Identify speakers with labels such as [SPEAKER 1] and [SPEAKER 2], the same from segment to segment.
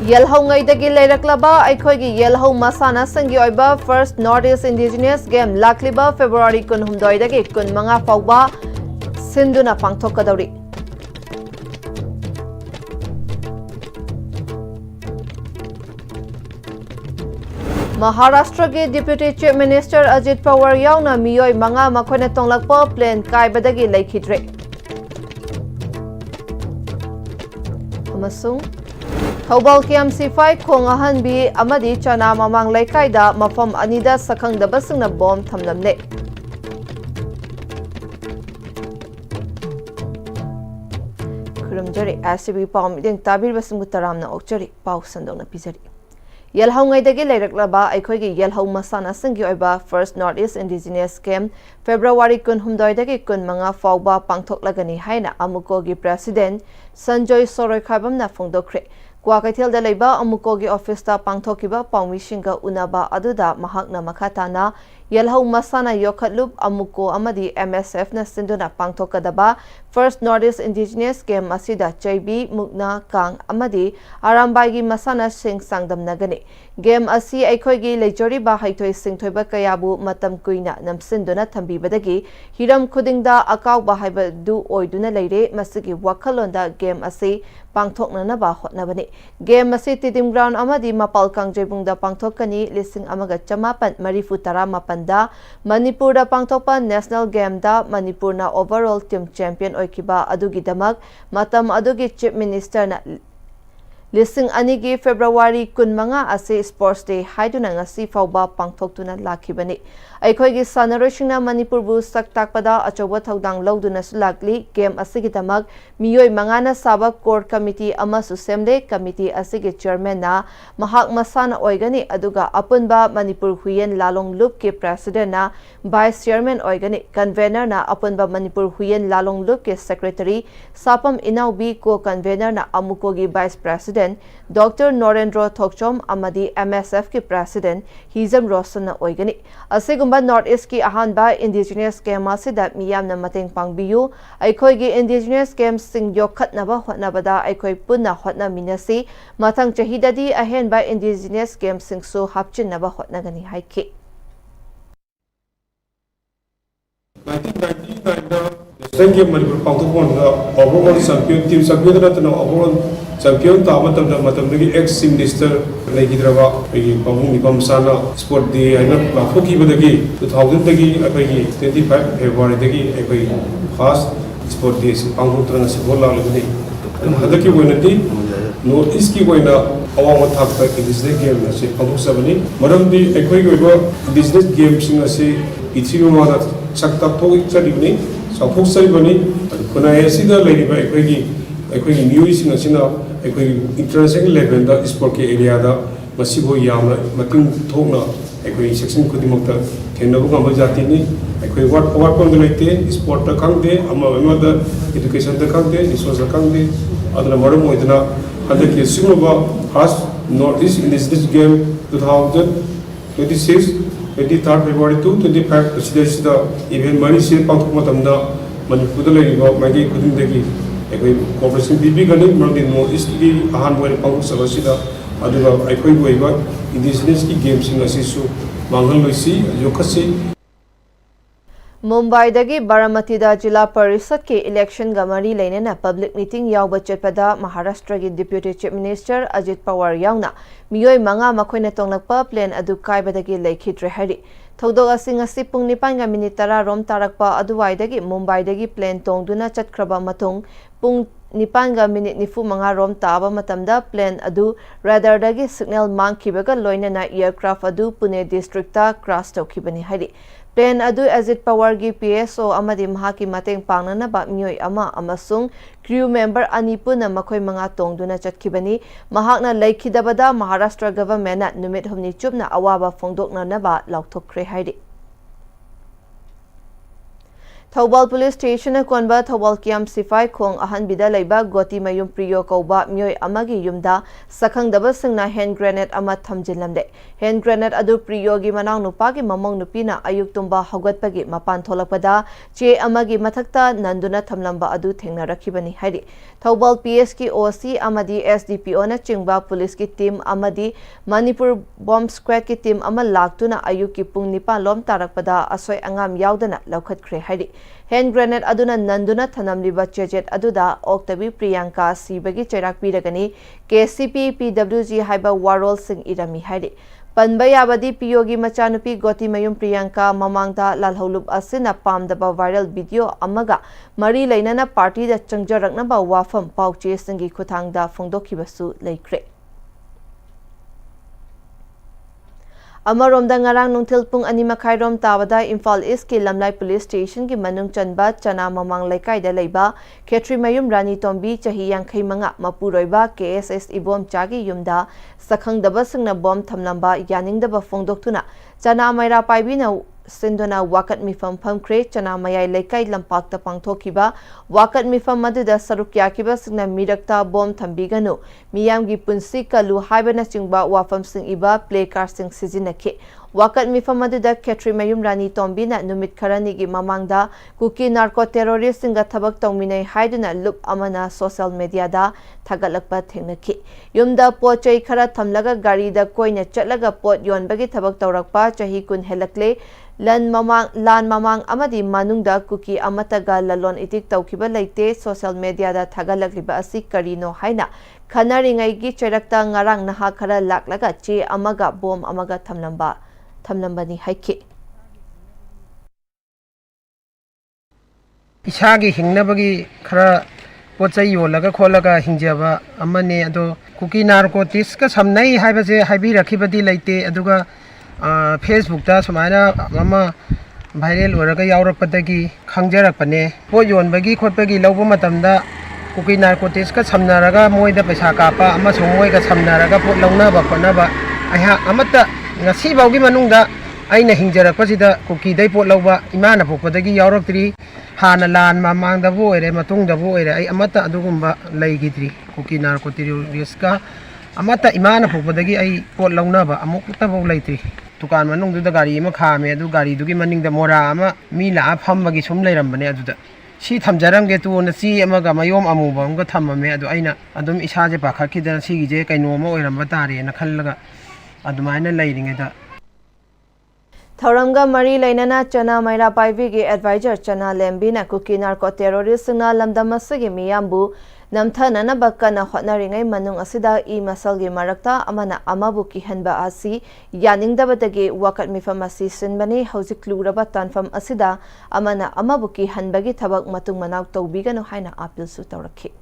[SPEAKER 1] Yelhongaidagi Leiraklaba, Aikoigi Yelho Masana Sangioiba, first Northeast Indigenous Game, Lakliba, February Kunhumdoidagi, Kunmanga Fauba, Sinduna Pangtokadori. Maharashtra के Deputy Chief Minister Ajit Pawar yauna miyoi manga makhone tonglakpa plane kaibadagi leikhitre. Amasung Thobal KMC5 Khongahanbi amadi Chana Mamang Laikaida mafam anida sakhangdabasingna bomb thamlamle. Kuramjari ACB Pam ding tabir basung taramna okchari pau sandongna pizari. Yelhongaidagi Leiraklaba, Aikoigi Yelho Masana Sangioiba, first Northeast Indigenous Game, February Kunhumdoidagi Kunmanga Fauba Pangthoklagani Haina Amukogi President Sanjoy Soroi Khabamna Fongdokre. Kwakaithel da leiba Amukogi office ta pangthokiba pawmishinga unaba aduda mahakna makhatana Yelho Masana Yokhatlup Amuko amadi MSF na sinduna pangthokadaba first Northeast Indigenous Game asida JB Mukna Kang amadi Arambagi Masana Sing Sangdam nagani game asi Aikoigi Leijori ba haithoi singthoiba kayabu matam kuina namsinduna thambibadagi hiram khudingda akaw ba haiba du oiduna leire masigi wakhalonda game asi pangthoknanaba hotnabani game asi tidim ground amadi mapal kangjebungda pangthokani lising amaga chamapan marifu taramapan da Manipura pangthokpa national game da Manipurna overall team champion oikiba adugi damak matam adugi chief minister na Lising anigi February kunmanga ase sports day haiduna ngasi fauba pangthoktuna lakhibani Aikoigi sanarosingna Manipur bu saktakpada achoba thodang loduna sulakli game asigi damak miyoi mangana saba core committee amasu semle committee asigi chairman na mahak masana oigani aduga apunba Manipur huyen lalong loop ke president na vice chairman oigani convener na apunba Manipur huyen lalong loop ke secretary sapam inaubi ko convener na amukogi vice president Dr. Norendra Thokchom amadi MSF ke president Hizam Rosan na oigani asigumba Northeast ki ahanba Indigenous Game asida miyamna mateng pangbiyu Aikoigi Indigenous Games sing yokhatnaba hotnabada Aikoi punna hotna minasi mathang chahidadi ahenba Indigenous Games sing so hapchinnaba hotnagani haiki
[SPEAKER 2] 1999 National Game Manipur Pangthokpon overall champion team champion na overall champion ta matamdagi ex minister legidraba agi pamung nipam sana sport day aina phoki badagi 2000 dagi abai 25 February dagi abai first sport day pangthoktrana se bola lagni hadaki boinati north east ki boina awang thak ta business game na se pangthosabani maramdi akhoi goiba business game sing ase ichigo mana sakta thogi chadibni South Saribani, Kunayasida Lady by Equity News in Asina, international level, the sport area, Masibo Yama, Matin Tona, Equity section Kudimota, Kenabuka Jatini, what on the late, sport the Kante, another education the Kante, this was a Kante, other Maramoidana, and the Kisunova has Northeast in this game 2026. 23rd February 25 President even money sale Pangthokmatamda Manipur laiba magi kudindagi ekoi cooperation BB gani mardi no iski ahan boy Pangthoksagasida aduga aikoi boiba indigenous ki games sing asisu manghal loisi yokhasi
[SPEAKER 1] Mumbai dagi Baramati da Jilla Parishad ke election gamari lainena public meeting yauba chetpada Maharashtra ki Deputy Chief Minister Ajit Pawar yauna miyoi manga makhoina tonglakpa plan adu kaibadagi leikhitre hari thodok asing asi pung 9:10 rom tarakpa aduwaidagi Mumbai dagi plan tongduna chatkraba matung pung 9:95 rom taba matamda plan adu radar dagi signal mangkibaga loinana aircraft adu Pune district ta crash tokibani hari Plan adu Ajit Pawar gi PSO amadi mahaki mateng pangnana ba miyoi ama amasung crew member anipuna makhoi manga tongduna chatkibani mahakna laikhidabada Maharashtra government na numit humni chupna awaba phongdokna na ba laukthokre haidi Thoubal police station कोनबा थौबाल कियाम सिफाई खोंग अहनबिदा लेबा गोती मयुम प्रियो कौबा म्योय अमगी युमदा सखंगदबा सिंगना hand grenade अमा थमजिनलमदे hand grenade अदु प्रियोगी मनांग नुपागी ममंग नुपीना अयुक तुम्बा हौगतपगी मपान थोलकपदा चे अमगी मथक्ता नंदुना थमलंबा अदु थेंगनारखिबनी हाइदि थौबाल पीएस की ओसी अमदी एसडीपीओ ना चिंगबा पुलिस की टीम अमदी मणिपुर बॉम्ब स्क्वाड की टीम अमा लाक्तुना अयुक की पुंग निपान लोम तारकपदा असोय अंगाम यावदना लौखतख्रे हाइदि हैंड ग्रेनेड अदुना नंदुना थनमलिबा चेजेट अदुदा ओक्तबी प्रियंका सीबगी चैराक पीरगनी केसीपी पीडब्ल्यूजी हाइबा वारोल सिंह इरमी हाइदि पनबा याबदी पियोगी मचानुपी गोती मयुम प्रियंका ममांगदा लालहौलुब असिना पामदबा वायरल वीडियो अमगा मरी लेनना पार्टी दा चंगजरकनबा वाफम पाउचे सिंगी खुथांगदा फोंदोखिबसु लेख्रे अमरोमदा ngarang nungthil pung 2:30 tabada Imphal East ki Lamlai Police Station ki manung chanba chana mamang laikai da leiba Khetri Mayum Rani Tombi chahi 65 mapuroiba KSS Ibom chagi yumda sakhang daba singna bom thamlamba yaning daba phongdoktuna chana maira paibina Sindona wakat mifam phamkre chana mayai laikai lampak ta pangthokiba wakat mifam maduda sarukya kiba singna mirakta bom thambiganu miyamgi punsi kalu haibana chingba wafam sing iba play card sing sizinakhe wakat mifam maduda Khetri Mayum Rani Tombina numit kharani gi mamangda kuki narco terrorist singa thabak tongminai haiduna look amana social media da thagalakpa thengnakhi yumda pochai khara thamlaga gari da koina chatlaga pot yonbagi thabak tawrakpa chahi kun helakle lan mamang amadi manungda kuki amataga lalon itik tawkiba leite social media da thagalakliba asi karino haina khanaringai gi cherakta ngarang naha khara laklaga che amaga bom amaga thamlambani haike
[SPEAKER 3] इसागी हिंगनबगी खरा पोचै योलगा खोलगा हिंजबा अमने अदो cookie narcotics का समनै हाइबसे हाइबी रखिबदी लेते अदुगा Facebook दा समाना mama viral ओरगा यावरपदगी खंगजरकपने पो योनबगी खोटबगी लौबो मतमदा cookie narcotics का समनारगा मोइदा पैसा कापा अमा सोमोइगा समनारगा पो लौनाबा खोनाबा आहा अमता ngasi bawgi manungda aina hingjarakpasida kuki dai pot lawba imana phokpadagi yauroktri hana lan mamang da bo ere matung da bo ere ai amata adugumba leigidri kuki narcotics ka amata imana phokpadagi ai pot lawnaba amuk ta bo leitri tukan manung du da gari ma khame adu gari dugi maning da mora ama mi la phambagi sum leirambane aduda si thamjaramge tu na si amaga mayom amuba amga thammame adu aina adum isa je pakhakidana si gi je kaino ma oiramba tare na khallaga adumaina leiringeda
[SPEAKER 1] Thauramga mari lainana chana maira paivi ge advisor chana lembina kuki narco terrorist na lamdamasagi miyambu namthana na bakana hotnaringai manung asida I masal ge marakta amana amabu ki hanba asi yaningdabadage wakat mifam asi sinbani hojik luraba tanfam asida amana amabu ki hanbagi thabak matung manaw tawbiganu haina appeal su tawrakhi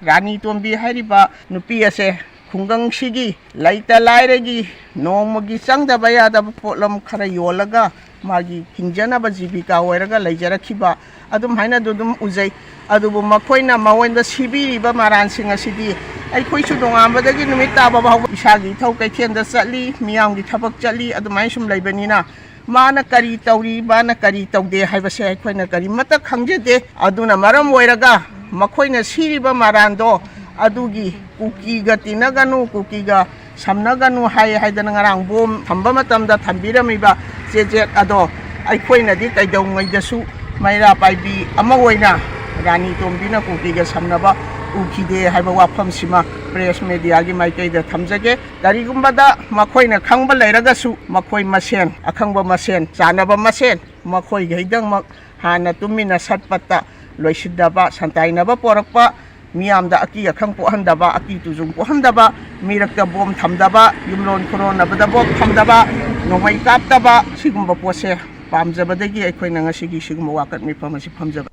[SPEAKER 4] Rani Tombi hariba nupi ase khunggang sigi laita lairegi nomagi sangda bayada potlam khara yolaga magi hingjana ba jibika oiraga leijarakhiba adum haina dudum uzai adubu makoina mawenda sibiri ba maran singa sidi ai khoisu dongambadagi numit taba ba isagi thau kaithenda chali miyamgi thabak chali adumai sum leibanina mana kari tauri bana kari taude haibase ai khoina kari mata khangjede aduna maram oiraga makoina siriba marando adugi kuki ga tinaganu kuki ga samnaganu hai haidana ngarang bom thamba matamda thambiramiba jejet ado aikhoina di kaidau ngai dasu maira paibi ama oina Rani Tombina kuki ga samnaba ukide haiba wafam sima press media gi maikai da thamjage darigumbada makoina khangba leiraga su makoi masen akhangba masen chanaba masen makoi gaidang mak hana tumina satpata loisidaba santainaba porakpa miyamda aki akhang pohandaba aki tujung pohandaba mirakta bom thamdaba yumlon koronabada bom thamdaba nomai kaptaba sigumba pose pamjabadagi aikhoina ngasigi sigumba wakat mi phamasi phamjaba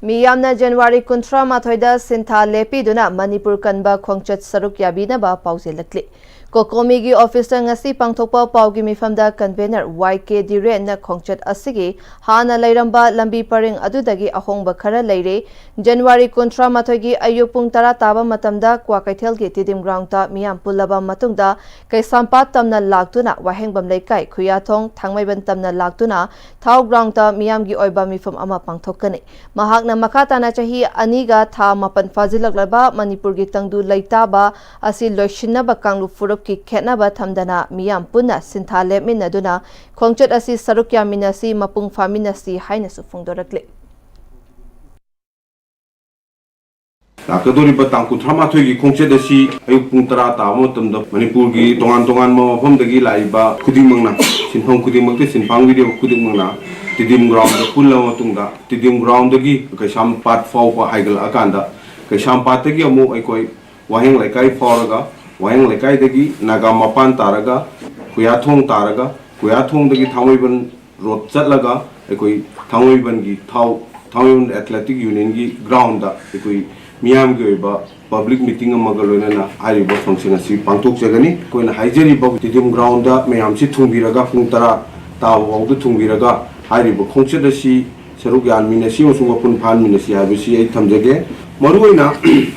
[SPEAKER 1] Miyamna January 13 mathoida sintha lepiduna Manipur kanba khongchat saruk yabina ba pauze lakli Kokomi officer ngasi pangthokpa paugi mifamda convener YK Dire na khongchat asigi hana lairamba lambi paring adudagi ahongba khara leire January 13 gi ayuk pung 10 taba matamda Kwakaithel gi Tidim ground ta miyam pulaba matungda Kaisampat tamna laktuna wahengbam leikai Khuyathong Thangmaiban tamna laktuna Thau ground ta miyam gi oiba mifam ama pangthokani mahakna makhatana chahi aniga tha mapan fazilaklaba Manipur gi tangdu leitaba asi loishinaba kanglu furup ki khetnaba thamdana miyam punna sintha lepminaduna khongchat asi saruk yaminasi mapung faminasi haina su phongdorakle
[SPEAKER 5] Lakadori batang kutrama thogi khongchat asi ayuk pung 10 ta matamda Manipur gi tongan ma mafam dagi laiba khudimangna sinphang khudimangte sinphang video khudimangna Tidim ground da pulla matungda Tidim ground dagi kaisam pat fau pa haigal akanda kaisam pat dagi amu aikoi waheng laikai foraga Wayang lekai dagi naga mapan taraga Khuyathong taraga Khuyathong dagi Thangmaiban road chatlaga ekoi Thangmaiban gi Thangmaiban athletic union gi ground da ekoi miyam gi ba public meeting amaga loinana hariba function asi pangthok jagani koina haijeri ba Tidim ground da miyam si thungbiraga pung 10 ta waudu thungbiraga hariba khongchat asi saruk yan minasi osung pun phan minasi habisi ai thamjage maruina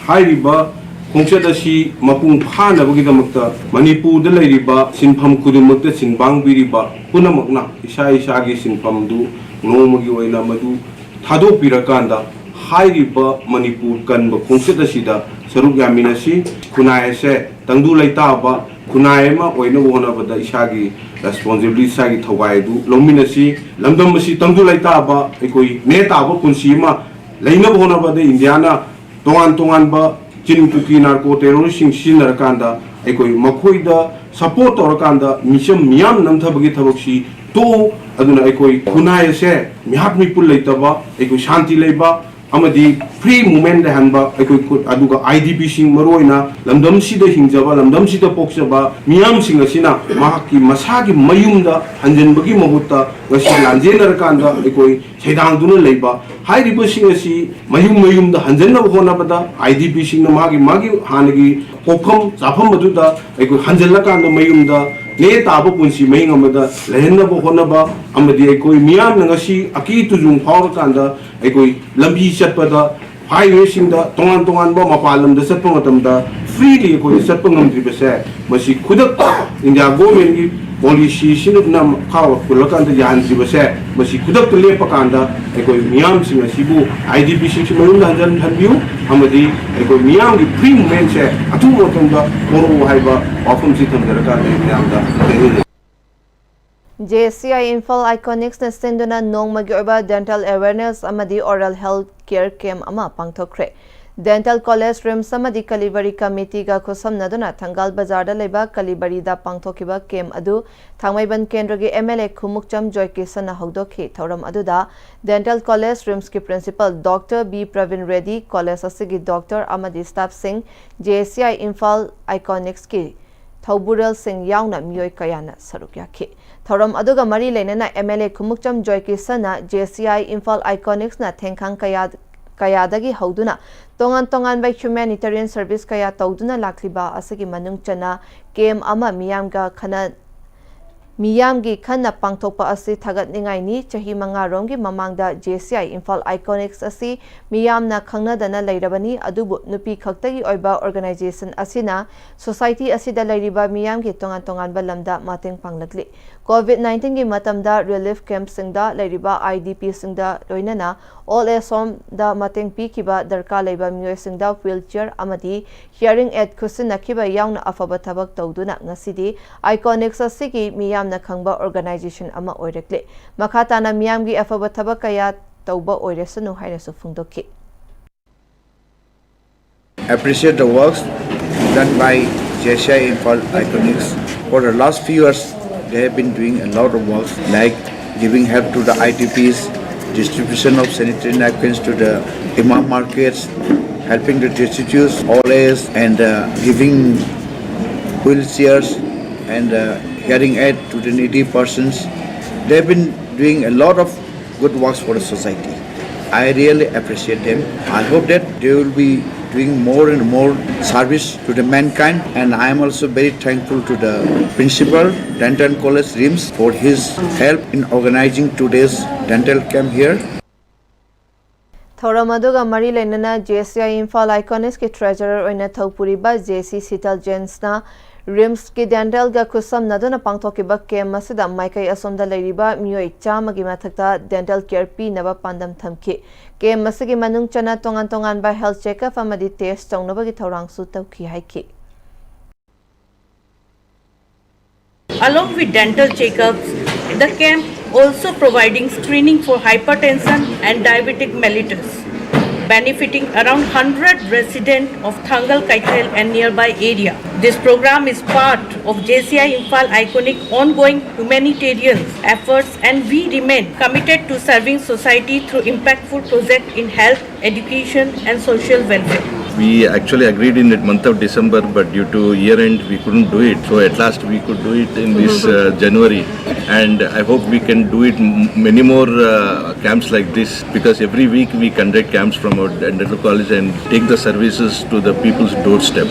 [SPEAKER 5] hariba khongchat asi mapung phanabagi damakta Manipur da leiriba sinpham khudimakta sinbang biriba punamakna isa gi sinpham du nomagi oina madu thado pirakanda hairiba Manipur kanba khongchat asi da saruk yaminasi khunai se tangdu leita ba khunai ma oina wona bada isa gi responsibility sa gi thawai du lominasi lamdam asi tangdu leita ba ekoi neta ba punsi ma leina wona bada indiana tongan ba Chin Kuki narco terrorism Sinarakanda, Eko Makoida, support Orakanda, Misham Miam Namtabagi Taboksi, To Aduna Eko Kunaya se, Mihatmi Pulaitaba, Eko Shanti Leba, Amadi free movement Hanba, Eko Aduga IDP Sing Maroina, Lamdam Sida Hinjaba, Lamdam Sida Poksaba, Miam Singasina, Mahaki Masagi Mayunda, Hanjan Bagi Mahuta, Wasi Lanjanarakanda, Eko Sedang Duna Leba, High Rebushing asi Mayum the Hanjana Honabada, IDP Sing the Magi Hanagi, Popum, Zapam Maduda, Eko Hanjalaka and the Mayumda, Ne Tabu Punsi Mayamada, Lehena Bohonaba, Amadi Eko Miam Nangasi, Aki to Zoom Powerkanda, Eko Lambi Shatpada, High Racing the Tongan Mapalam, the Sapangatamda, freely Eko Sapangam Tripese, Masi Kudak in their government. Policy sinuk nam kaw kulakan ta yan si base masi kudak to le pakanda eko miyam singa sibu IDP sing mayung hanjan hanbiu amadi eko miyam gi free movement se atu motonda oro haiba ofum si thamdara miyam da
[SPEAKER 1] JCI Infal Iconics na senduna nongmagi oba dental awareness amadi oral health care camp ama pangthokre Dental College Rim Samadi Kalibari Committee ga khosam naduna Thangal Bazar da leba Kalibari da pangthokiba kem adu Thangmaiban Kendra gi MLA Khumukcham Joy Kisana hogdokhi thoram adu da Dental College Rims ki principal Dr. B Pravin Reddy College asigi Dr. Amadi Staff Singh JCI Infal Iconics ki Thaubural Singh yauna miyoi kayana saruk yakhi thoram aduga mari leinana MLA Khumukcham Joy Kisana JCI Infal Iconics na thengkhang kayadagi hauduna tongan by humanitarian service kaya tauduna lakliba asagi manung chana kem ama miyamgi khana pangthokpa asi thagatningai ni chahi manga romgi mamangda JCI Infal Iconics asi miyamna khangnadana leirabani adubu nupi khaktagi oiba organization asina society asida leiriba miyamgi tongan balamda mateng panglakli COVID-19 gi matamda relief camp singda leiriba IDP singda loinana all asom da mateng pikiba darka leiba miyoi singda wheelchair amadi hearing aid kusina kiba yauna afaba thabak tawduna ngasidi Iconics asigi miyam na khangba organization ama oirekle makhatana miyamgi afaba thabak kaya tawba oiresanu haina su phungdokki
[SPEAKER 6] appreciate the works done by JCI Infal Iconics. For the last few years they have been doing a lot of work like giving help to the IDPs, distribution of sanitary napkins to the imam markets, helping the destitutes, all age, and giving wheelchairs and hearing aid to the needy persons. They have been doing a lot of good works for the society. I really appreciate them. I hope that they will be doing more and more service to the mankind, and I am also very thankful to the principal, Dental College RIMS, for his help in organizing today's dental camp here.
[SPEAKER 1] Thora Maduga Mari Lenana JCI Imphal Iconics ki treasurer oina Thopuriba JC Sital Jensna RIMS ki dental ga kusam naduna pangthokiba kem masida maikai asomda leiriba miyoi chamagi mathakta dental care pi naba pandam thamki kem masigi manung chana tongan ba health checkup amadi test taunaba gi thorang su tauki haiki.
[SPEAKER 7] Along with dental checkups, the camp also providing screening for hypertension and diabetic mellitus, benefiting around 100 residents of Thangal, Kaithal and nearby area. This program is part of JCI Imphal Iconic ongoing humanitarian efforts, and we remain committed to serving society through impactful projects in health, education and social welfare.
[SPEAKER 8] We actually agreed in the month of December, but due to year end we couldn't do it. So at last we could do it in this January, and I hope we can do it many more camps like this, because every week we conduct camps from our dental college and take the services to the people's doorstep.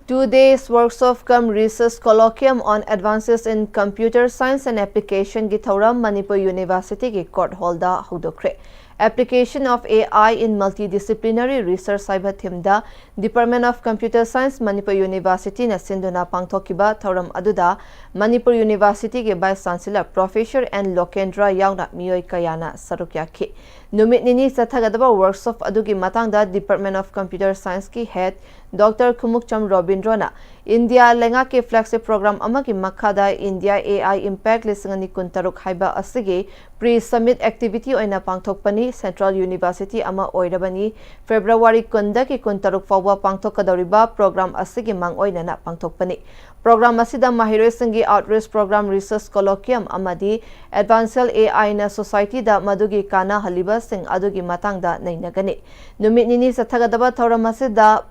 [SPEAKER 1] 2 days workshop cum research colloquium on advances in computer science and application gi thauram Manipur University ki court hall da hodokre. Application of AI in multidisciplinary research cyber themda Department of Computer Science Manipur University na sinduna pangthokiba thauram aduda Manipur University ke Vice Chancellor Professor N Lokendra yauna miyoi kayana saruk yakhi. Numit nini sathagadaba workshop adugi matangda Department of Computer Science ki head Dr. Kumukcham Robindrona India lenga ke flagship program amagi makhada India AI Impact lisangani kuntaruk haiba asigi pre-summit activity oina pangthokpani Central University ama oirabani February kunda ki kuntaruk fawwa pangthokadoriba program asigi mang oina na pangthokpani. Program asida mahiroi singi outreach program research colloquium amadi advanced AI na society da madugi kana haliba sing adugi matangda nainagani. Numit nini sathagadaba thauram asida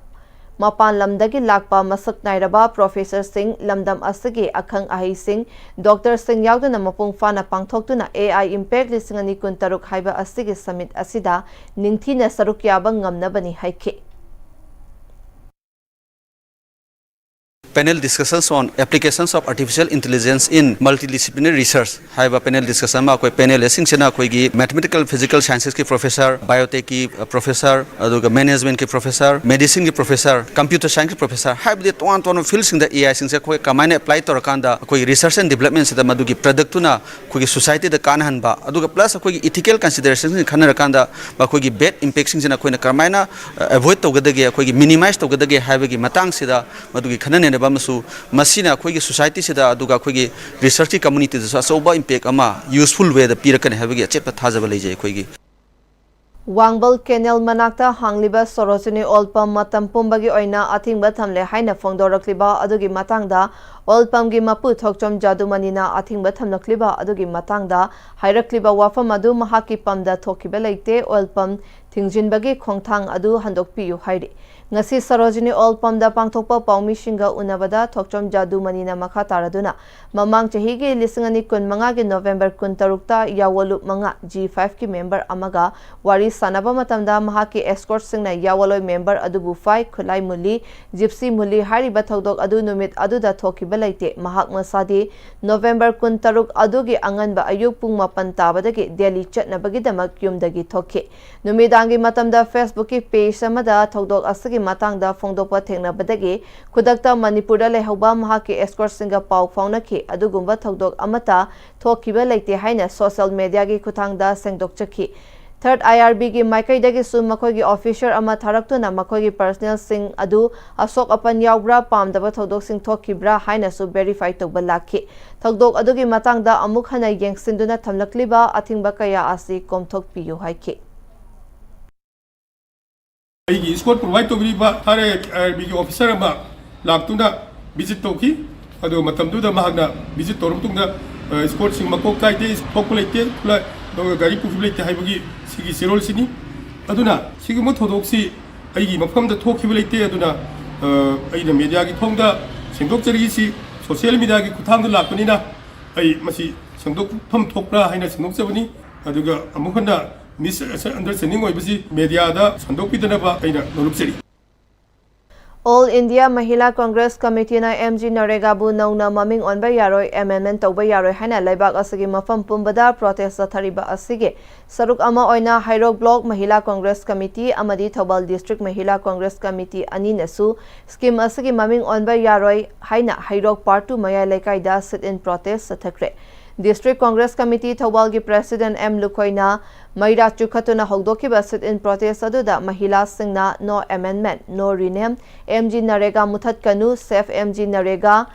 [SPEAKER 1] Mapan lamdagi lakpa masak nairaba Professor Singh lamdam asagi akhang ahi Singh Dr. Singh yauduna mapung fana pangthoktuna AI Impact lisingani kuntaruk haiba asigi summit asida ningthina saruk yaba ngamnabani haike.
[SPEAKER 9] Panel discussions on applications of artificial intelligence in multidisciplinary research. Haiba panel discussion ma koi panel sing sena koi gi mathematical physical sciences ki professor, biotech ki professor, aduga management ki professor, medicine ki professor, computer science ki professor. Haiba de ton field sing da AI sing se koi kamaine apply tor kanda koi research and development se da madugi product na koi society da kan han ba aduga plus koi ethical considerations ni khanar kanda ba koi gi bad impact sing sena koi na kamaina avoid togedage koi gi minimize togedage haiba gi matang se da madugi khanane Masina Kogi society Sida Duga Kogi research community soba impact ama useful way the Pirakan have a chip Tazavalaje Kogi.
[SPEAKER 1] Wangbal Kenel Manakta Hangliba Sorosini Olpam Matam Pumbagi Oina Ating Batamle Haina Fongdorakliba Adugi Matangda Olpamgi Mapu Tokchom Jadumanina Ating Batam Nakliba Adugi Matangda Hirakliba Wafa Madu Mahaki Pamda Tokibelete Olpam Tingjinbagi Kongtang Adu Handokpi Haidi. Ngasi Sarojini Olpamda Pangtokpa Paumishinga Unabada Tokchom Jadumanina Makha Taraduna Mamang Chahigi Lisingani Kun Mangagi November Kun Tarukta Yawalup Manga G5 ki member Amaga Wari Sanaba Matamda Mahaki escort Singna Yawaloi member Adubu Fai Kulai Muli Gypsy Muli Hari Bathodok Adu Numit Aduda Toki Belaite Mahak Masadi November Kun Taruk Adugi Anganba Ayuk Pung Mapan Tabadagi Delhi Chatnabagi Damak Yumdagi Toki Numidangi Matamda Facebook ki page Samada Thodok Asagi Matangda Fongdopa Thengna Badagi Kudakta Manipura Lehoba Mahaki escort Singa Pau Faunaki Adugumba Thodok Amata Toki Belaite Haina social media gi Kutangda Sengdok Chaki Third IRB ki Maikai Dagi Su Makogi official Ama Tharaktuna Makogi personal Sing Adu Asok Apan Yaubra Pamdaba Thodok Sing Toki Bra Haina Su verify Togbalaki Thodok Adugi Matangda Amukhana Yengsinduna Thamlakliba Athingba Kaya Asi Komthok Piyu Haiki
[SPEAKER 2] I squad provide to be big officer about Laktuna visit Toki, Ado Matamdu the Magna visit Tortuna sports in Makokai days populated like Gari Puflate Hibagi Sigi Sirol Sini Aduna Sigimotodoxi Agi Mapam the Toki Vilate Aduna Aida Media Tonga Sindok Jerisi social media Kutanga Lakunina I Masi Sandok Pum Tokra Hina Sinok Seveni Aduga Amukanda misunderstanding oibasi media da sandokpidana aina nolupseri.
[SPEAKER 1] All India Mahila Congress Committee na MG Narega bu nauna maming onba yaroi amendment tauba yaroi haina laibak asigi mafam pumbada protest thariba asige saruk ama oina Hairok Block Mahila Congress Committee amadi Thobal District Mahila Congress Committee ani nasu scheme asigi maming onba yaroi haina Hairok Part 2 maya lekai da sit in protest sathakre. District Congress Committee Thobal gi President M Lukoina Maira Chukhatuna Hogdokiba sit in protest aduda Mahila Singna no amendment, no rename, MG Narega Muthat Kanu, Safe MG Narega,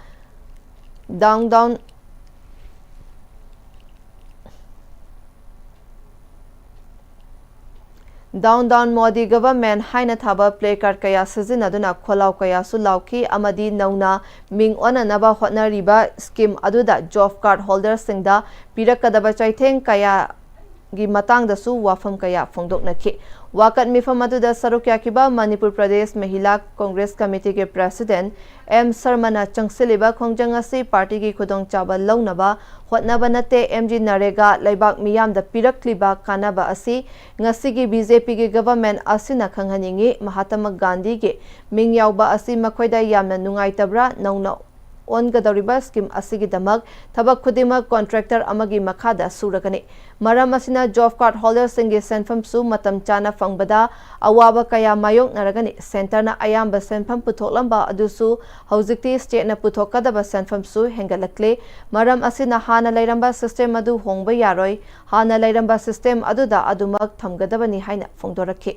[SPEAKER 1] down Modi government haina thaba play card kaya sizin aduna kholau kaya su lauki amadi nauna ming ona naba hotna riba scheme aduda job card holders singda pirakadaba chaitheng kaya gi matang da su wafam kaya phongdok nakhi wakat mifam aduda sarukya kiba Manipur Pradesh Mahila Congress Committee ke President M Sarmana changsiliba khongjang asi party gi khudong chaba launaba hotnaba nate MG Narega laibak miyam da pirakliba kanaba asi ngasi gi BJP gi government asina khanghaningi Mahatma Gandhi ge mingyawba asi makhoida yamna nungai tabra nauna on gadariba scheme asigi damak thabak khudima contractor amagi makhada suragani maram asina job card holders singi senfam su matam chana fangbada awaba kaya mayok naragani center na ayamba senfam puthok adusu haujikti state na puthokadaba senfam su hengalakle maram asina hana lairamba system adu hongba yaroi hana lairamba system aduda adumak thamgadabani haina phongdorakhi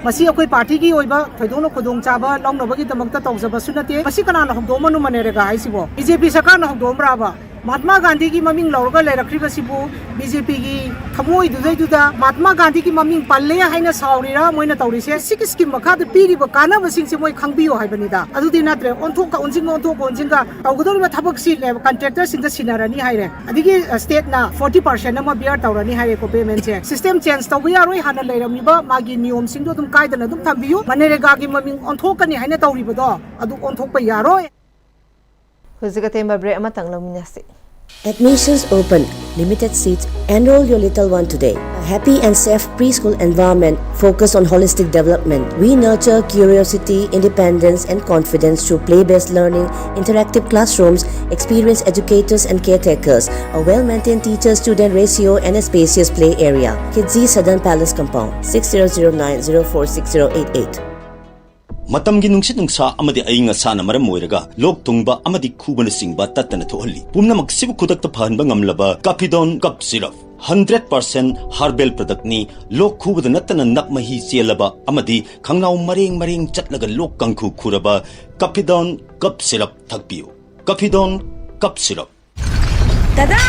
[SPEAKER 3] मसी अखोई party की ओइबा थैदोनो खुदोंग चाबा लौनबगी दमकता तौजबा सुनते मसी कनाना हगदोमनु मनेरेगा हाइसिबो BJP सरकार न हगदोमराबा महात्मा गांधी की ममिंग लौरगा लेरखरिबसिबु BJP की थमोई दुदैदुदा महात्मा गांधी की ममिंग पल्ले हाइना सावरिरा Moina तौरिसे सिकि scheme मखाद पीरिबा कानाबसिंग से मोइ खंगबियो हाइबनिदा अदुदि नात्रे ओनथोका ओनजिंगा तौगदोरिबा थबक सि ले कॉन्ट्रैक्टर सिंग सिनारानी हाइरे अदिगी स्टेट ना 40% अमा बियर तौरानी हाइरे को पेमेंट से सिस्टम चेंज तौबा यारोय हाना लेरमिबा मागी नियम सिंग दो कायदना दुम थंबियो मनरेगा की ममिंग ओनथोकनी हाइना तौरिबदो अदु ओनथोकपा यारोय
[SPEAKER 1] Huzikatemba break amatang laminasi.
[SPEAKER 10] Admissions open. Limited seats. Enroll your little one today. A happy and safe preschool environment focused on holistic development. We nurture curiosity, independence and confidence through play-based learning, interactive classrooms, experienced educators and caretakers, a well-maintained teacher-student ratio and a spacious play area. Kidzi Southern Palace Compound, 6009046088.
[SPEAKER 11] मतमगी नुंसित नुंसा अमदि अइंग साना मरम मोइरगा लोक तुंगबा अमदि खुबन सिंगबा तत्तन थोहल्ली पुमनमक सिबु खुदकत फहनबा ngamlaba Capidon Cup Syrup 100% herbal product ni lok khubada natana nakmahi chelaba amadi khangnaw mareng chatlaga lok kangkhu khuraba Capidon Cup Syrup thakpiu Capidon Cup Syrup
[SPEAKER 10] Tada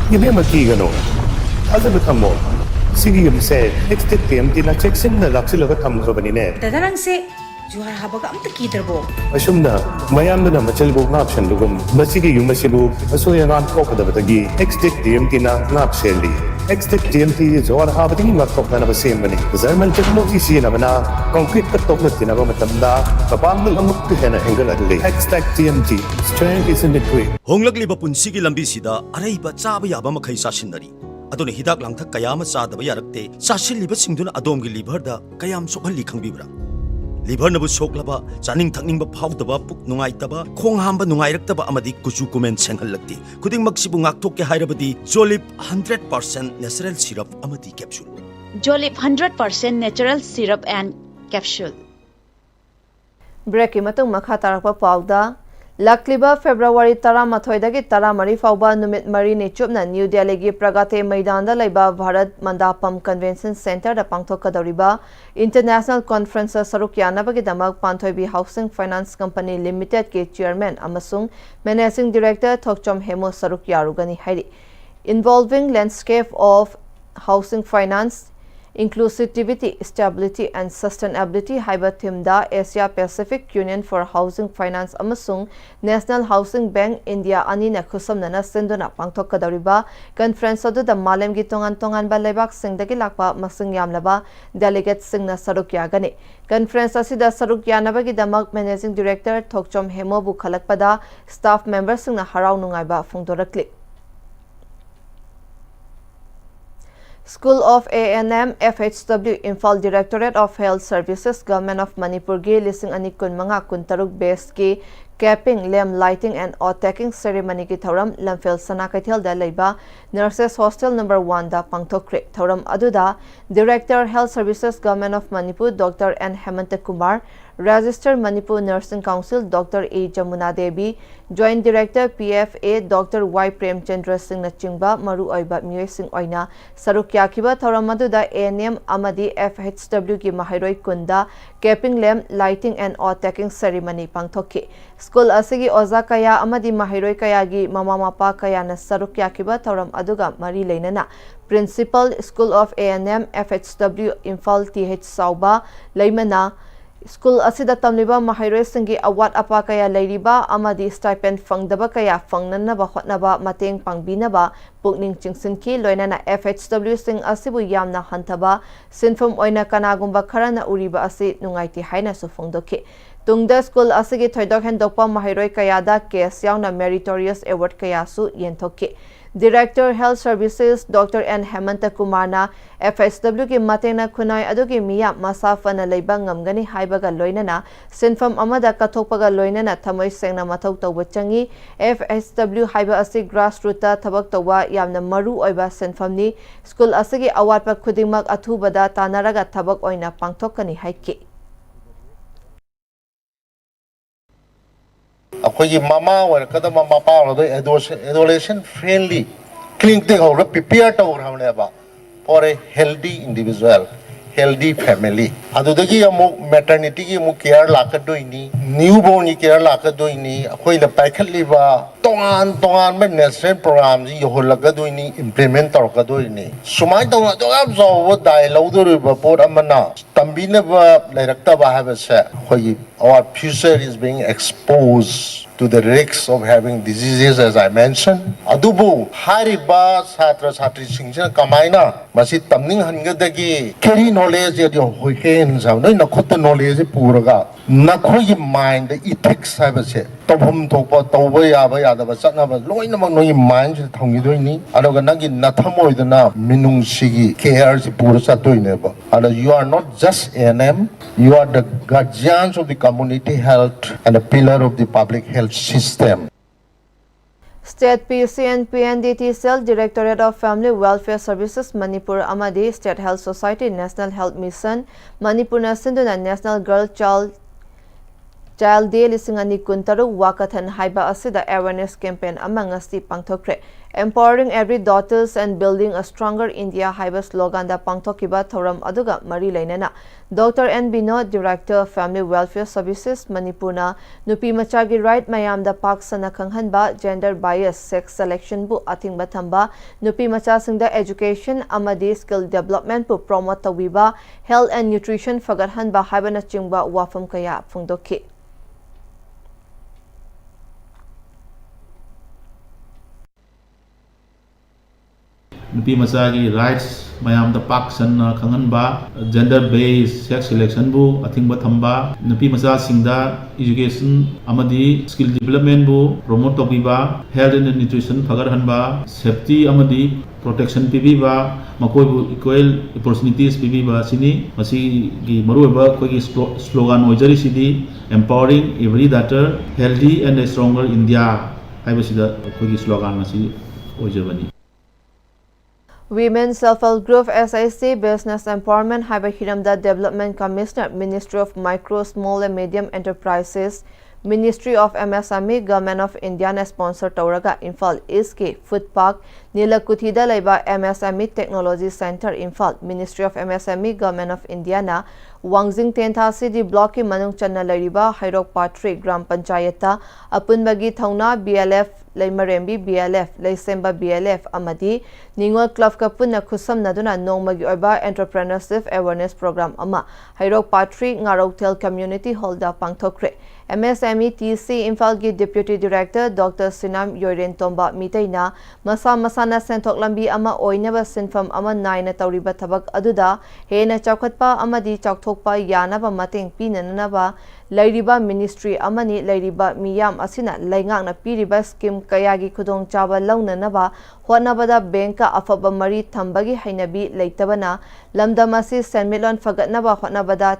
[SPEAKER 12] Gibe makigano Azabu thammo Sige yumse next TMT na check sim na laksilaga thamso banine
[SPEAKER 10] Dadarang se juhar habaga amta kidrabo
[SPEAKER 12] Asumna mayamda na machalbo ngapshan lugum basigi yumasibu asoya ngan kokadabagi next TMT na ngapshelli next TMT juhar habati ngakok na basim bani German technology si na bana concrete ka tok na tinaba matamda kapamul amuk hena hengal adli next TMT strength is in the quick
[SPEAKER 11] Honglagli ba punsigi lambi sida araiba chaba yaba makhai sasinari adone hidak langthak kayama sadaba yarakte sasilliba singduna adomgi liver da kayam sokhalli khangbibra liver nabu soklaba chaning thakningba phawdaba puk nungaitaba khong hamba nungairakta amadi kuchu kumen senghallakti khuding maksibu ngakthok ke hairabadi Jolip 100% natural syrup amadi capsule
[SPEAKER 10] Jolip 100% natural syrup and capsule
[SPEAKER 1] Break matung makha tarakpa pawda Lakliba February 13 dagi 13 fauba numit mari ni chupna New Delhi gi Pragate Maidanda laiba Bharat Mandapam Convention Center da pangthokadoriba International Conference sarukya bagi damak Panthoibi Housing Finance Company Limited ke chairman amasung managing director Thokchom Hemo sarukya rugani hairi involving landscape of housing finance Inclusivity, Stability and Sustainability haiba thimda Asia Pacific Union for Housing Finance amasung National Housing Bank India anina khusamnana sinduna pangthokadoriba conference adu da malem gi tongan ba lebak singdagi lakpa masing yamlaba delegate singna saruk yagani conference asida saruk yanabagi damak managing director Thokchom Hemo bu khalakpada staff members singna harau nungai ba phongdorakli School of A&M FHW Imphal Directorate of Health Services Government of Manipur gi lising ani kun manga kun taruk base ki capping lamp lighting and off-taking ceremony ki thoram lamphel sana kaithel da leiba nurses hostel number 1 da pangthokre thoram aduda Director Health Services Government of Manipur Dr. N Hemant Kumar, Registered Manipur Nursing Council Dr. A Jamuna Devi, Joint Director PFA Dr. Y Prem Chandra Singh Nachingba Maru Oiba Myoy Singh Oina Saruk Yakiba Thoramadu A&M Amadi FHW ki Mahairoi Kunda capping lamp lighting and off-taking ceremony pangthoki School asigi oza kaya amadi Mahairoi kaya gi mama mapa kaya na Saruk Yakiba Thoram aduga mari leinana Principal School of A&M FHW Imphal TH Sauba Leimana School asida tamliba Mahairoi singi awat apa kaya leiriba amadi stipend fangdaba kaya fangnanaba hotnaba mateng pangbinaba pukning chingsinki loinana FHW sing asibu yamna hantaba sinfom oina kanagumba kharana uriba asi nungaiti haina su fongdoki tungda school asigi thoidok hendokpa Mahairoi kaya da case yauna meritorious award kaya su yenthoki Director Health Services Dr. N Hemant Kumar na FHW ki matena kunai adugi miya masafana leiba ngamgani haibaga loinana sinfam amada kathokpaga loinana thamoi sengna mathau tawba changi FHW haiba asi grassroots thabak tawwa yamna maru oiba sinfamni school asigi awatpa khudingmak athubada tanaraga thabak oina pangthokani haiki
[SPEAKER 13] अखोई मामा और कदम मापा और adolescent friendly clean thing और prepare to और हमने बा for a healthy individual healthy family अदुदगी Amu maternity की अमु care लाकर दो इनी newborn की care लाकर दो इनी अखोई ल पैखल लिबा तोंगान में national program जी यो लगा दो इनी implement तौर का दो इनी सुमाई तो अब जो वो dialogue दो रिबा पोर अमना तंबीने बा लायरकता बा है बस अखोई our future is being exposed to the risks of having diseases as I mentioned. Adubu hariba satra satri singja kamaina masi tamning hangadagi carry knowledge yo hoken sa no na khot knowledge puraga na khoi mind ethics habase tobhum thokpa tawba ya da ba chana ba loina ma no mind thongi doini aloga nagi nathamo idana minung sigi care si pura sa toine ba and you are not just ANM, you are the guardians of the community health and a pillar of the public health system.
[SPEAKER 1] State PC and PNDT Cell Directorate of Family Welfare Services Manipur Amadi State Health Society National Health Mission Manipur Nasinduna National Girl Child Day Lisingani Kuntaru Wakathan Haiba Asida Awareness Campaign among us Pangtokre Empowering Every Daughters and Building a Stronger India Haiba slogan da Pangtokiba Thoram Aduga Mari Lainana Dr. N. Bino, Director of Family Welfare Services Manipurna Nupi Machagi Right Mayam da Paksana Kanghanba Gender Bias Sex Selection Bu Ating Batamba Nupi Machasingda Education Amadi Skill Development Bu Promote Tawiba Health and Nutrition Fagarhanba Haibana Chingba Wafam Kaya Fungdoki
[SPEAKER 14] nupi macha gi rights mayam da pak san khangan ba gender based sex selection bu athing ba thamba nupi macha singda education amadi skill development bu promote tobi ba health and nutrition fagar han ba safety amadi protection pibi ba makoi bu equal opportunities pibi ba sini masi gi maru ba koi gi slogan ojari sidi empowering every daughter healthy and a stronger India ai ba sida koi gi slogan masi ojabani
[SPEAKER 1] Women Self-Help Group SIC Business Empowerment Haiba Hiramda Development Commissioner Ministry of Micro, Small and Medium Enterprises Ministry of MSME Government of India na sponsor Tauraga Imphal East K Food Park Nilakuthida Laiba MSME Technology Center Imphal Ministry of MSME Government of India na Wangjing Tenthasi di block ki manung channa lariba Hairok Patri Gram Panchayata Apunbagi Thauna BLF Laimarembi BLF Laisemba BLF Amadi Ningol Club Kapuna Kusam Naduna Nongmagi Oiba Entrepreneurship Awareness Program Ama Hairok Patri Ngaroktel Community Holda Pangthokre MSME TC Imphal ki Deputy Director Dr. Sinam Yoren Tomba Mitaina Masa Masana Sentok Lambi Ama Oinaba Sinfam Ama Naina Tauriba Tabak Aduda Hena Chakhatpa Amadi Chakthok ꯄꯥꯡꯊꯣꯛꯄ ꯌꯥꯅꯕ ꯃꯇꯦꯡ ꯄꯤꯅꯅꯕ ꯂꯩꯔꯤꯕ ministry ꯑꯃꯅꯤ ꯂꯩꯔꯤꯕ ꯃꯤꯌꯥꯝ ꯑꯁꯤꯅ ꯂꯩꯉꯥꯛꯅ ꯄꯤꯔꯤꯕ ꯁ꯭ꯀꯤꯝ ꯀꯌꯥꯒꯤ ꯈꯨꯗꯣꯡꯆꯥꯕ ꯂꯧꯅꯅꯕ ꯍꯣꯠꯅꯕꯗ ꯕꯦꯡꯀ ꯑꯐꯕ ꯃꯔꯤ ꯊꯝꯕꯒꯤ ꯍꯩꯅꯕꯤ ꯂꯩꯇꯕꯅ ꯂꯝꯗꯝ ꯑꯁꯤ ꯁꯦꯟꯃꯤꯠꯂꯣꯟ ꯐꯒꯠꯅꯕ ꯍꯣꯠꯅꯕꯗ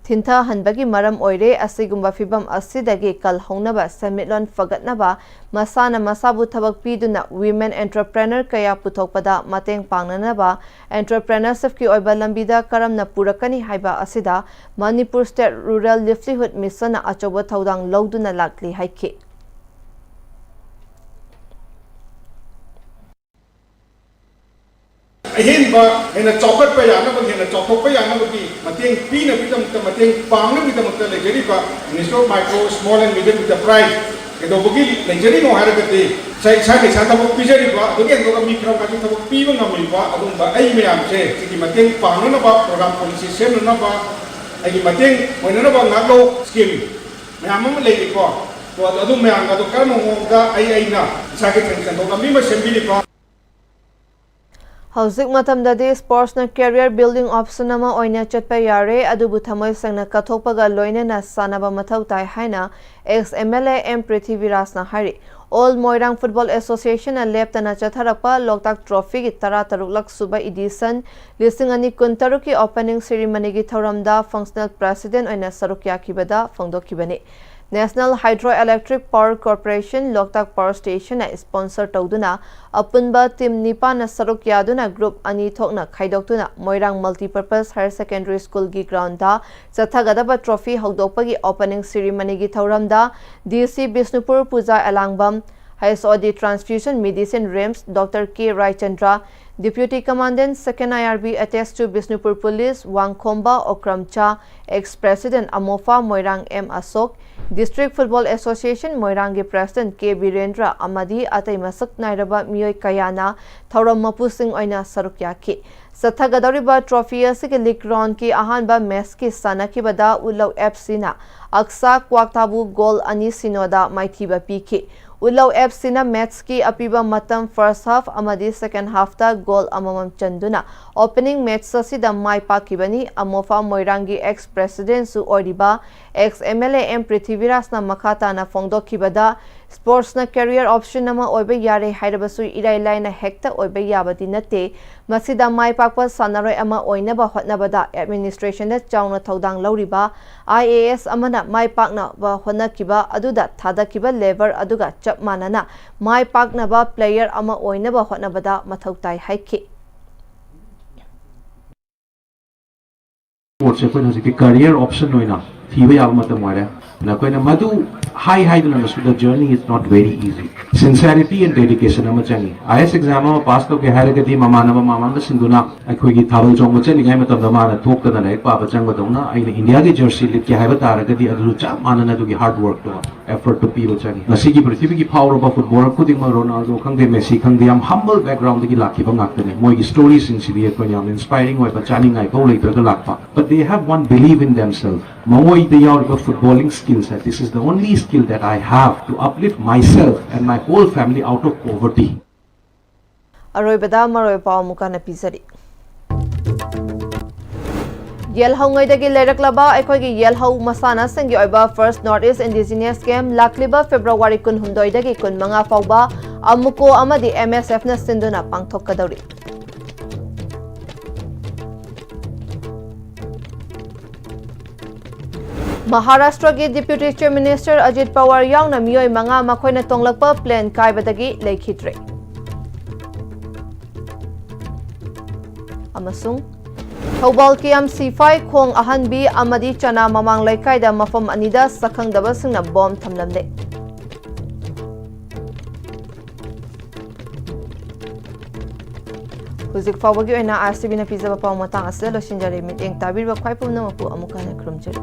[SPEAKER 1] ꯊꯤꯟꯊꯍꯟꯕꯒꯤ ꯃꯔꯝ ꯑꯣꯏꯔꯦ ꯑꯁꯤꯒꯨꯝꯕ ꯐꯤꯚꯝ ꯑꯁꯤꯗꯒꯤ ꯀꯜꯍꯧꯅꯕ ꯁꯦꯟꯃꯤꯠꯂꯣꯟ ꯐꯒꯠꯅꯕ ꯃꯁꯥꯅ ꯃꯁꯥꯕꯨ ꯊꯕꯛ ꯄꯤꯗꯨꯅ ꯋꯤꯃꯦꯟ ꯑꯦꯟꯇꯔꯄ꯭ꯔꯦꯅꯔ ꯀꯌꯥ ꯄꯨꯊꯣꯛꯄꯗ ꯃꯇꯦꯡ ꯄꯥꯡꯅꯅꯕ ꯑꯦꯟꯇꯔꯄ꯭ꯔꯦꯅꯔꯁꯤꯞꯀꯤ ꯑꯣꯏꯕ ꯂꯝꯕꯤꯗ ꯀꯔꯝꯅ ꯄꯨꯔꯛꯀꯅꯤ ꯍꯥꯏꯕ ꯑꯁꯤꯗ ꯃꯅꯤꯄꯨꯔ ꯁ꯭ꯇꯦꯠ ꯔꯨꯔꯦꯜ ꯂꯤꯚꯂꯤꯍꯨꯗ ꯃꯤꯁꯟꯅ ꯑꯆꯧꯕ ꯊꯧꯗꯥꯡ ꯂꯧꯗꯨꯅ ꯂꯥꯛꯂꯤ ꯍꯥꯏꯈꯤ꯫
[SPEAKER 15] ꯑꯍꯦꯟꯕ ꯍꯦꯟꯅ ꯆꯥꯎꯈꯠꯄ ꯌꯥꯅꯕ ꯍꯦꯟꯅ ꯆꯥꯎꯊꯣꯛꯄ ꯌꯥꯅꯕꯒꯤ ꯃꯇꯦꯡ ꯄꯤꯅꯕꯒꯤꯗꯃꯛꯇ ꯃꯇꯦꯡ ꯄꯥꯡꯅꯕꯒꯤꯗꯃꯛꯇ ꯂꯩꯖꯔꯤꯕ minister of micro small and medium enterprise ꯀꯩꯗꯧꯕꯒꯤ ꯂꯩꯖꯔꯤꯅꯣ ꯍꯥꯏꯔꯒꯗꯤ ꯏꯁꯥꯒꯤ ꯏꯁꯥ ꯊꯕꯛ ꯄꯤꯖꯔꯤꯕ ꯑꯗꯨꯒꯤ ꯑꯗꯨꯒ ꯃꯤ ꯈꯔ ꯊꯕꯛ ꯄꯤꯕ ꯉꯝꯂꯤꯕ ꯑꯗꯨꯒꯨꯝꯕ ꯑꯩ ꯃꯌꯥꯝꯁꯦ ꯁꯤꯒꯤ ꯃꯇꯦꯡ ꯄꯥꯡꯅꯅꯕ ꯄ꯭ꯔꯣꯒ꯭ꯔꯥꯝ ꯄꯣꯂꯤꯁꯤ ꯁꯦꯝꯅꯅꯕ ꯑꯩꯒꯤ ꯃꯇꯦꯡ ꯑꯣꯏꯅꯅꯕ ꯉꯥꯛꯂꯧ ꯁ꯭ꯀꯤꯝ ꯃꯌꯥꯝ ꯑꯃ ꯂꯩꯔꯤꯀꯣ ꯑꯗꯨ ꯃꯌꯥꯝ ꯑꯗꯨ ꯀꯔꯝꯕ ꯃꯑꯣꯡꯗ ꯑꯩꯅ ꯏꯁꯥꯒꯤ ꯁꯦꯟꯊꯣꯛ ꯂꯝꯕꯤ ꯑꯃ ꯁꯦꯝꯕꯤꯔꯤꯕ
[SPEAKER 1] ꯍꯧꯖꯤꯛ ꯃꯇꯝꯗꯗꯤ ꯁ꯭ꯄꯣꯔꯠꯁꯅ ꯀꯦꯔꯤꯌꯔ ꯕꯤꯜꯗꯤꯡ ꯑꯣꯞꯁꯟ ꯑꯃ ꯑꯣꯏꯅ ꯆꯠꯄ ꯌꯥꯔꯦ ꯑꯗꯨꯕꯨ ꯊꯃꯣꯏ ꯁꯦꯡꯅ ꯀꯠꯊꯣꯛꯄꯒ ꯂꯣꯏꯅꯅ ꯁꯥꯟꯅꯕ ꯃꯊꯧ ꯇꯥꯏ ꯍꯥꯏꯅ ꯑꯦꯛꯁ MLA Pm-Istv ꯍꯥꯏꯔꯤ꯫ ꯑꯣꯜ ꯃꯣꯏꯔꯥꯡ ꯐꯨꯠꯕꯣꯜ ꯑꯦꯁꯣꯁꯤꯌꯦꯁꯟꯅ ꯂꯦꯞꯇꯅ ꯆꯠꯊꯔꯛꯄ ꯂꯣꯛꯇꯥꯛ ꯇ꯭ꯔꯣꯐꯤꯒꯤ 13ꯂꯛ ꯁꯨꯕ ꯏꯗꯤꯁꯟ 2023ꯒꯤ ꯑꯣꯄꯅꯤꯡ ꯁꯦꯔꯤꯃꯅꯤꯒꯤ ꯊꯧꯔꯝꯗ ꯐꯪꯁꯅꯦꯜ ꯄ꯭ꯔꯦꯁꯤꯗꯦꯟꯠ ꯑꯣꯏꯅ ꯁꯔꯨꯛ ꯌꯥꯈꯤꯕꯗ ꯐꯣꯡꯗꯣꯛꯈꯤꯕꯅꯤ꯫ National hydro electric power corporation Loktak power ꯁ꯭ꯇꯦꯁꯟꯅ ꯁ꯭ꯄꯣꯟꯁꯔ ꯇꯧꯗꯨꯅ ꯑꯄꯨꯟꯕ ꯇꯤꯝ 9ꯅ ꯁꯔꯨꯛ ꯌꯥꯗꯨꯅ ꯒ꯭ꯔꯨꯞ 2 ꯊꯣꯛꯅ ꯈꯥꯏꯗꯣꯛꯇꯨꯅ ꯃꯣꯏꯔꯥꯡ ꯃꯜꯇꯤꯄꯔꯄꯁ ꯍꯥꯌꯔ ꯁꯦꯀꯦꯟꯗꯔꯤ ꯁ꯭ꯀꯨꯜꯒꯤ ꯒ꯭ꯔꯥꯎꯟꯗ ꯆꯠꯊꯒꯗꯕ ꯇ꯭ꯔꯣꯐꯤ ꯍꯧꯗꯣꯛꯄꯒꯤ ꯑꯣꯄꯅꯤꯡ ꯁꯦꯔꯤꯃꯅꯤꯒꯤ ꯊꯧꯔꯝꯗ DC Bishnupur puja Elangbam, HOD Transfusion Medicine RIMS Dr. K. Raichandra, Deputy Commandant 2nd IRB attached to Bisnupur Police Wangkhomba Okramcha, Ex-President Amofa Moirang M. Asok, District Football Association Moirangi President K. Birendra Amadi Atai Masak Nairaba Miyoi Kayana Thauram Mapusing Oina Saruk Yaki. Sathagadoriba trophy asigi league round ki ahanba match ki sanakibada Ullau FC na Aksa Kwaktabu goal ani sinoda maithiba piki. Ullau FC na match ki apiba matam first half amadi second half ta goal amamam chanduna opening match asida mai pakibani Amofa Moirangi ex-president su oriba ex-MLA Pm-Istv na makata na fongdokibada sports na career option nama oiba yare haidabasu ilailai na hekta oiba yabadi nate masida mai pakpa sanaroi ama oinaba hotnabada administration da chauna thodang lauriba IAS amana mai pakna ba honakiba aduda thadakiba lever aduga chap manana mai pakna ba player ama oinaba hotnabada mathau tai haiki
[SPEAKER 16] sports ko na career option noina thiba yab matam wara na koina madu high na the journey is not very easy. Sincerity and dedication ama changi. IS exam ama pass to ke haragati mamanga sinduna akhoi thabal jong chali ngai matam da mana thok ta na ek pa chang badona aina India ge jersey lit ke haiba taragati adu cha manana du gi hard work to effort to people changi. Nasi gi prithvi gi power of football khuding ma Ronaldo khangde Messi khangde am humble background gi lakhi ba ngaktane moi gi stories in sibi ko yam inspiring oi ba chani ngai ko lai ga lakpa. But they have one belief in themselves. Moi they are the footballing skill set. This is the only skill that I have to uplift myself and my whole family out of poverty.
[SPEAKER 1] Aroibada maroi paw mukana pisari. Yelhau ngaidagi leiraklaba aikhoigi Yelhau masana singi oiba First Northeast Indigenous Game lakliba February 16 dagi 15 fauba amuko amadi MSF na sinduna pangthokadauri. Maharashtra ki Deputy Chief Minister Ajit Pawar yaungna miyoi manga makhoina tonglakpa plan kaibadagi leikhitre. Amasung Thobal Kiam C5 khong ahanbi amadi chana mamang laikaida mafam anida sakhangdaba singna bomb thamlamle. Huzik fawagi oina RCB na pizza pa matang aselo shinjari meeting tabir ba khwai pumna mapu amukana krumjari.